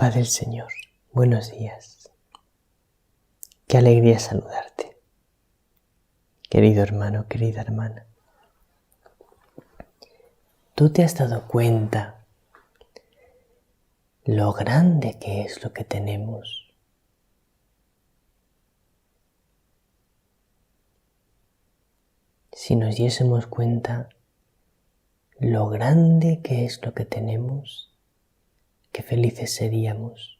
Paz del Señor, buenos días. Qué alegría saludarte, querido hermano, querida hermana. ¿Tú te has dado cuenta lo grande que es lo que tenemos? Si nos diésemos cuenta lo grande que es lo que tenemos, qué felices seríamos.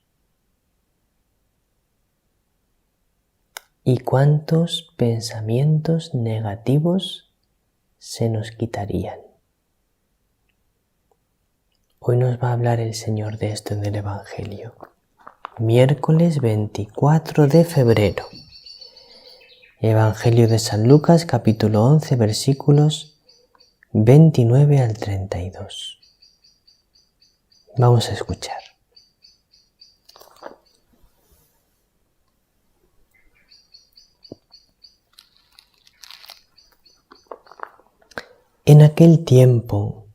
¿Y cuántos pensamientos negativos se nos quitarían? Hoy nos va a hablar el Señor de esto en el Evangelio. Miércoles 24 de febrero. Evangelio de San Lucas, capítulo 11, versículos 29 al 32. Vamos a escuchar. En aquel tiempo,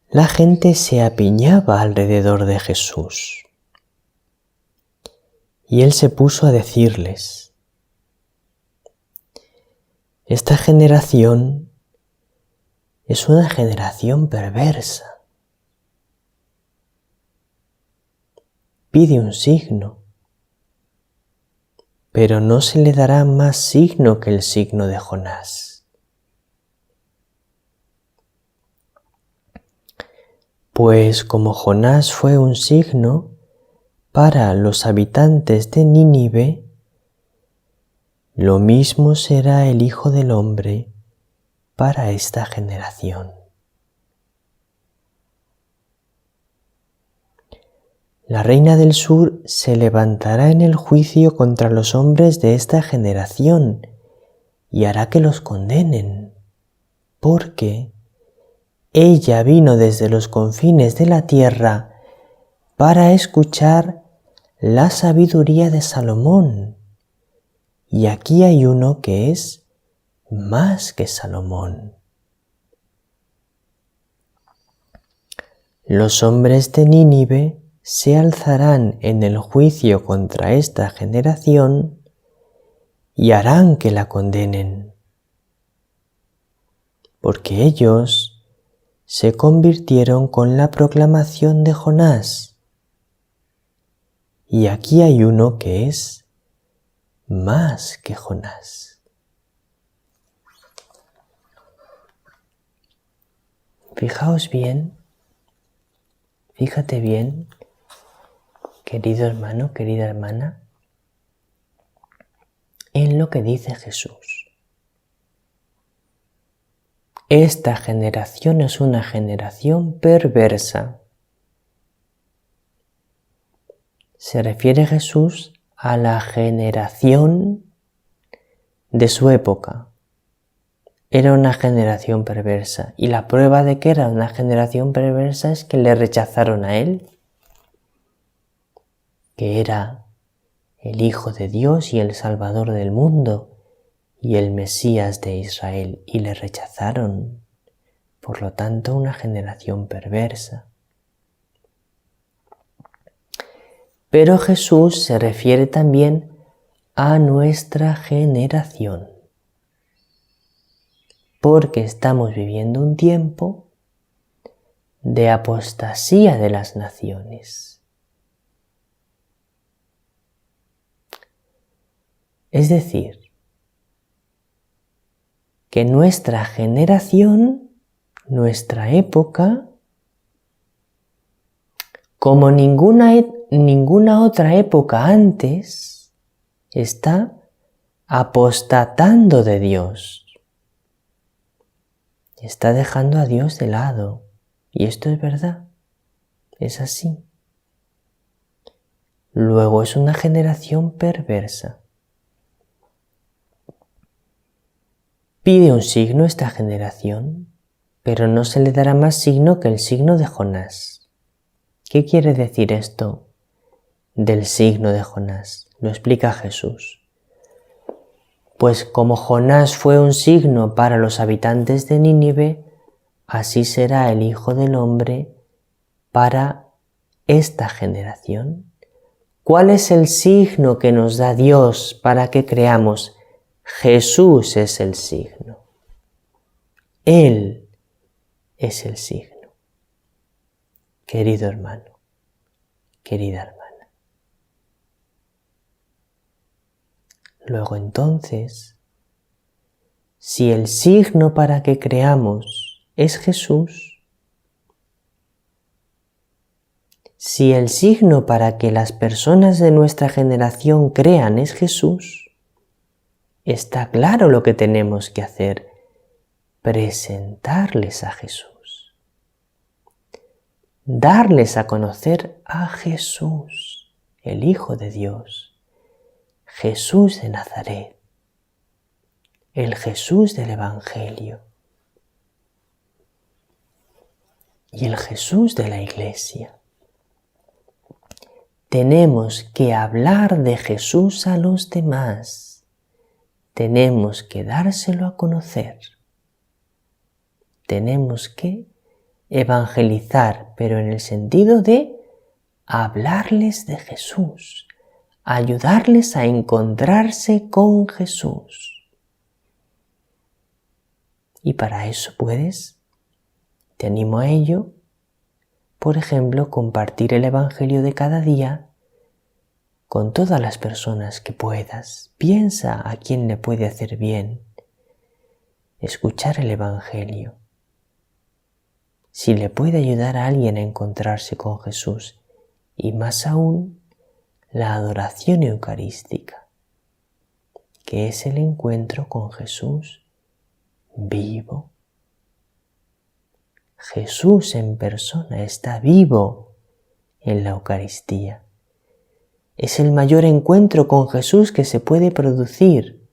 la gente se apiñaba alrededor de Jesús. Y él se puso a decirles: esta generación es una generación perversa. Pide un signo, pero no se le dará más signo que el signo de Jonás. Pues como Jonás fue un signo para los habitantes de Nínive, lo mismo será el Hijo del Hombre para esta generación. La reina del sur se levantará en el juicio contra los hombres de esta generación y hará que los condenen, porque ella vino desde los confines de la tierra para escuchar la sabiduría de Salomón, y aquí hay uno que es más que Salomón. Los hombres de Nínive se alzarán en el juicio contra esta generación y harán que la condenen, porque ellos se convirtieron con la proclamación de Jonás, y aquí hay uno que es más que Jonás. Fijaos bien, fíjate bien, querido hermano, querida hermana, en lo que dice Jesús. Esta generación es una generación perversa. Se refiere Jesús a la generación de su época. Era una generación perversa, y la prueba de que era una generación perversa es que le rechazaron a él, que era el Hijo de Dios y el Salvador del mundo y el Mesías de Israel, y le rechazaron. Por lo tanto, una generación perversa. Pero Jesús se refiere también a nuestra generación, porque estamos viviendo un tiempo de apostasía de las naciones. Es decir, que nuestra generación, nuestra época, como ninguna otra época antes, está apostatando de Dios. Está dejando a Dios de lado. Y esto es verdad, es así. Luego es una generación perversa. Pide un signo esta generación, pero no se le dará más signo que el signo de Jonás. ¿Qué quiere decir esto del signo de Jonás? Lo explica Jesús. Pues como Jonás fue un signo para los habitantes de Nínive, así será el Hijo del Hombre para esta generación? ¿Cuál es el signo que nos da Dios para que creamos? Jesús es el signo. Él es el signo. Querido hermano, querida hermana. Luego entonces, si el signo para que creamos es Jesús, si el signo para que las personas de nuestra generación crean es Jesús, está claro lo que tenemos que hacer: presentarles a Jesús, darles a conocer a Jesús, el Hijo de Dios, Jesús de Nazaret, el Jesús del Evangelio y el Jesús de la Iglesia. Tenemos que hablar de Jesús a los demás. Tenemos que dárselo a conocer. Tenemos que evangelizar, pero en el sentido de hablarles de Jesús, ayudarles a encontrarse con Jesús. Y para eso te animo a ello, por ejemplo, compartir el Evangelio de cada día con todas las personas que puedas. Piensa a quién le puede hacer bien escuchar el Evangelio. Si le puede ayudar a alguien a encontrarse con Jesús, y más aún, la adoración eucarística, que es el encuentro con Jesús vivo. Jesús en persona está vivo en la Eucaristía. Es el mayor encuentro con Jesús que se puede producir.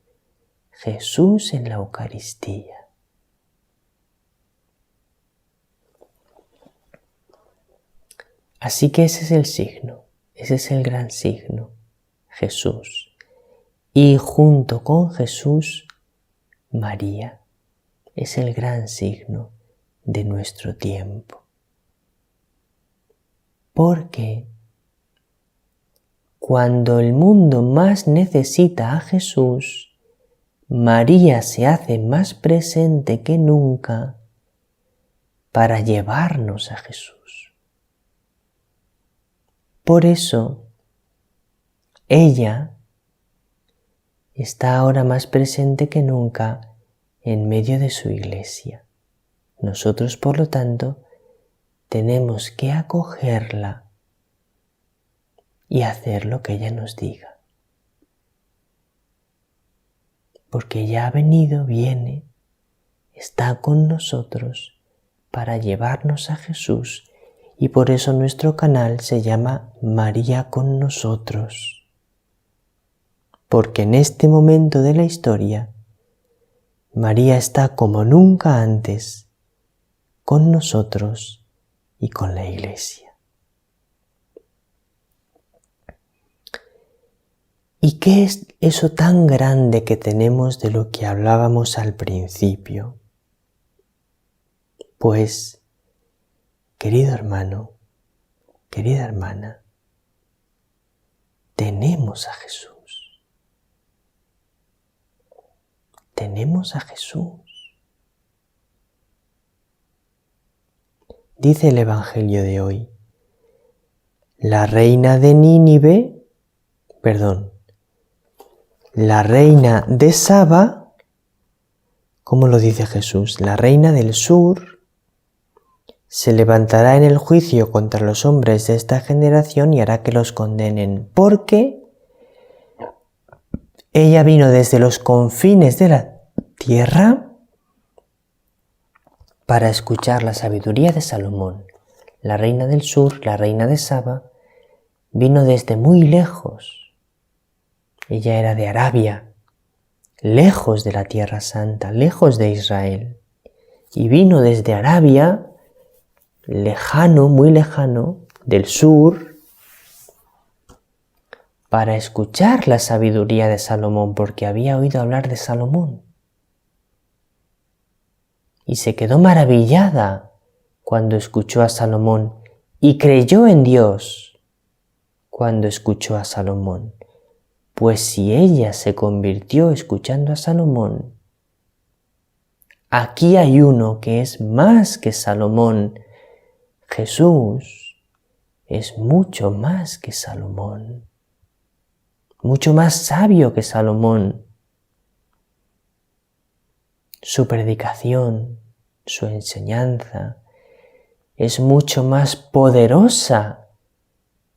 Jesús en la Eucaristía. Así que ese es el signo, ese es el gran signo, Jesús. Y junto con Jesús, María, es el gran signo de nuestro tiempo. Porque cuando el mundo más necesita a Jesús, María se hace más presente que nunca para llevarnos a Jesús. Por eso, ella está ahora más presente que nunca en medio de su iglesia. Nosotros, por lo tanto, tenemos que acogerla y hacer lo que ella nos diga. Porque ella ha venido, viene, está con nosotros para llevarnos a Jesús, y por eso nuestro canal se llama María con nosotros. Porque en este momento de la historia, María está como nunca antes con nosotros y con la Iglesia. ¿Y qué es eso tan grande que tenemos de lo que hablábamos al principio? Pues, querido hermano, querida hermana, tenemos a Jesús. Tenemos a Jesús. Dice el Evangelio de hoy, la reina de Saba, ¿cómo lo dice Jesús? La reina del sur se levantará en el juicio contra los hombres de esta generación y hará que los condenen, porque ella vino desde los confines de la tierra para escuchar la sabiduría de Salomón. La reina del sur, la reina de Saba, vino desde muy lejos. Ella era de Arabia, lejos de la Tierra Santa, lejos de Israel. Y vino desde Arabia, lejano, muy lejano, del sur, para escuchar la sabiduría de Salomón, porque había oído hablar de Salomón. Y se quedó maravillada cuando escuchó a Salomón y creyó en Dios cuando escuchó a Salomón. Pues si ella se convirtió escuchando a Salomón, aquí hay uno que es más que Salomón. Jesús es mucho más que Salomón, mucho más sabio que Salomón. Su predicación, su enseñanza es mucho más poderosa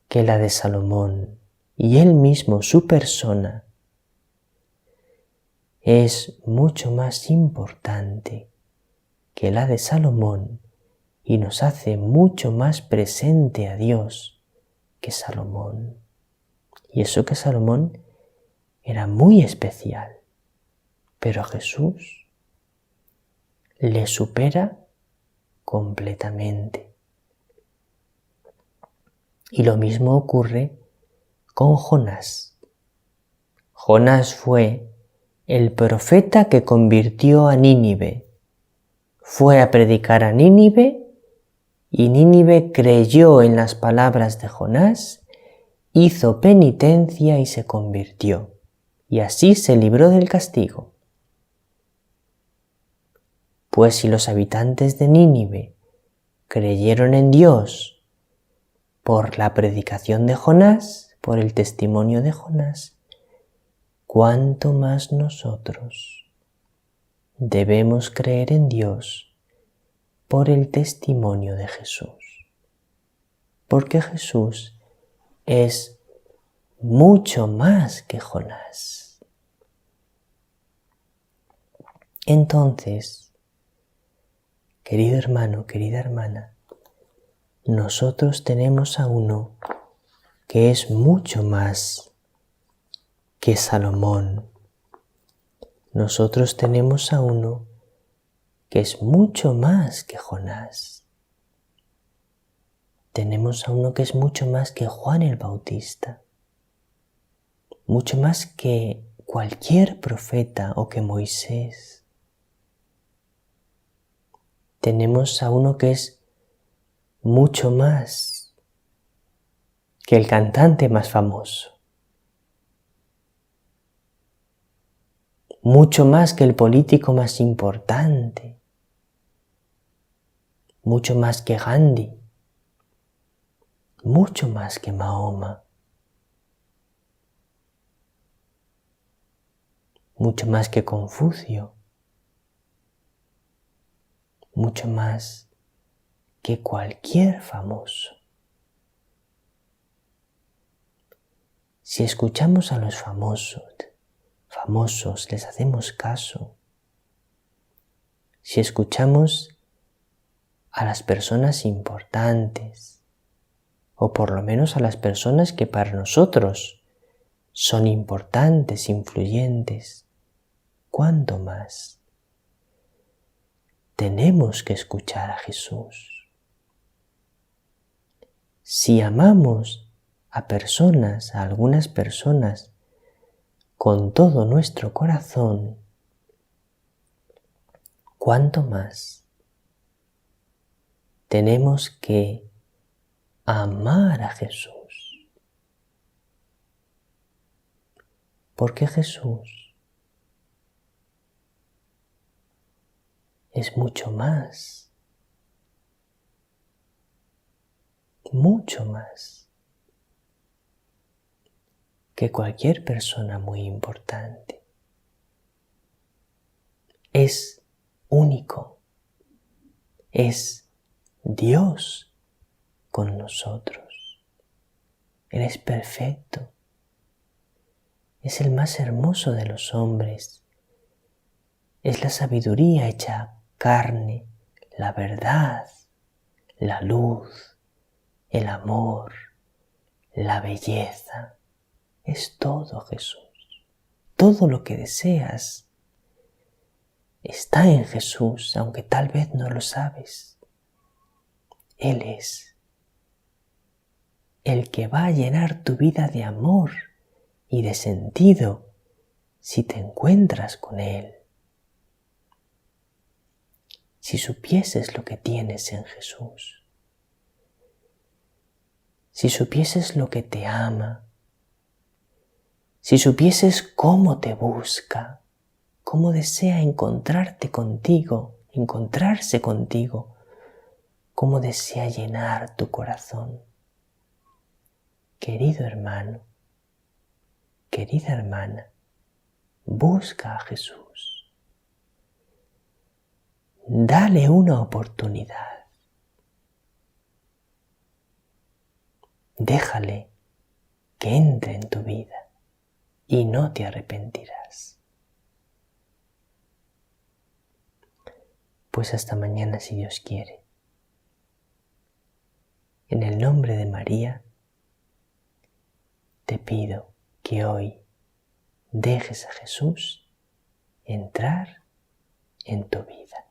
que la de Salomón, y él mismo, su persona, es mucho más importante que la de Salomón y nos hace mucho más presente a Dios que Salomón. Y eso que Salomón era muy especial, pero Jesús le supera completamente. Y lo mismo ocurre con Jonás. Jonás fue el profeta que convirtió a Nínive. Fue a predicar a Nínive y Nínive creyó en las palabras de Jonás, hizo penitencia y se convirtió. Y así se libró del castigo. Pues si los habitantes de Nínive creyeron en Dios por la predicación de Jonás, por el testimonio de Jonás, ¿cuánto más nosotros debemos creer en Dios por el testimonio de Jesús? Porque Jesús es mucho más que Jonás. Entonces, querido hermano, querida hermana, nosotros tenemos a uno que es mucho más que Salomón. Nosotros tenemos a uno que es mucho más que Jonás. Tenemos a uno que es mucho más que Juan el Bautista, mucho más que cualquier profeta o que Moisés. Tenemos a uno que es mucho más que el cantante más famoso, mucho más que el político más importante, mucho más que Gandhi, mucho más que Mahoma, mucho más que Confucio, mucho más que cualquier famoso. Si escuchamos a los famosos, les hacemos caso. Si escuchamos a las personas importantes, o por lo menos a las personas que para nosotros son importantes, influyentes, ¿cuánto más tenemos que escuchar a Jesús? Si amamos a personas, a algunas personas, con todo nuestro corazón, ¿cuánto más tenemos que amar a Jesús? Porque Jesús es mucho más que cualquier persona muy importante. Es único, es Dios con nosotros. Él es perfecto, es el más hermoso de los hombres, es la sabiduría hecha carne, la verdad, la luz, el amor, la belleza. Es todo Jesús. Todo lo que deseas está en Jesús, aunque tal vez no lo sabes. Él es el que va a llenar tu vida de amor y de sentido si te encuentras con Él. Si supieses lo que tienes en Jesús. Si supieses lo que te ama, si supieses cómo te busca, cómo desea encontrarte contigo, encontrarse contigo, cómo desea llenar tu corazón. Querido hermano, querida hermana, busca a Jesús. Dale una oportunidad. Déjale que entre en tu vida y no te arrepentirás. Pues hasta mañana si Dios quiere. En el nombre de María, te pido que hoy dejes a Jesús entrar en tu vida.